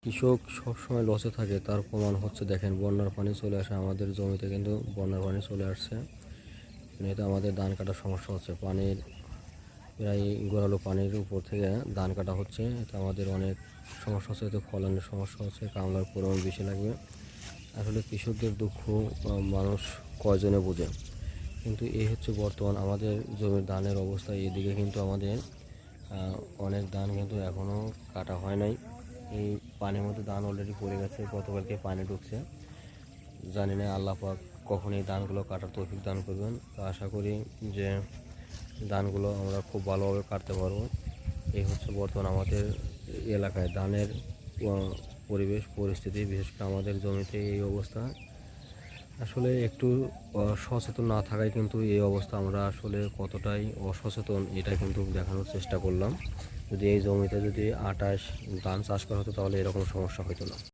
কৃষক সবসময় লসে থাকে তার প্রমাণ হচ্ছে দেখেন বন্যার পানি চলে আসে আমাদের জমিতে, কিন্তু বন্যার পানি চলে আসছে। এতে আমাদের ধান কাটার সমস্যা হচ্ছে, পানির প্রায় গড়ালো পানির উপর থেকে ধান কাটা হচ্ছে। এতে আমাদের অনেক সমস্যা হচ্ছে, এতে ফলনের সমস্যা হচ্ছে, কামলার পরিমাণ বেশি লাগবে। আসলে কৃষকদের দুঃখ মানুষ কয়জনে বোঝে, কিন্তু এই হচ্ছে বর্তমান আমাদের জমির ধানের অবস্থা। এদিকে কিন্তু আমাদের অনেক ধান কিন্তু এখনও কাটা হয় নাই। এই পানির মধ্যে ধান অলরেডি পড়ে গেছে, গতকালকে পানি ঢুকছে। জানি না আল্লাহ পাক কখন এই ধানগুলো কাটার তৌফিক দান করবেন। তো আশা করি যে ধানগুলো আমরা খুব ভালোভাবে কাটতে পারবো। এই হচ্ছে বর্তমান আমাদের এলাকায় ধানের পরিবেশ পরিস্থিতি, বিশেষ করে আমাদের জমিতে এই অবস্থা। আসলে একটু সচেতন না থাকায় কিন্তু এই অবস্থা। আমরা আসলে কতটাই অসচেতন এটা কিন্তু দেখানোর চেষ্টা করলাম। যদি এই জমিতে যদি 28 ধান চাষ করা হতো তাহলে এরকম সমস্যা হতো না।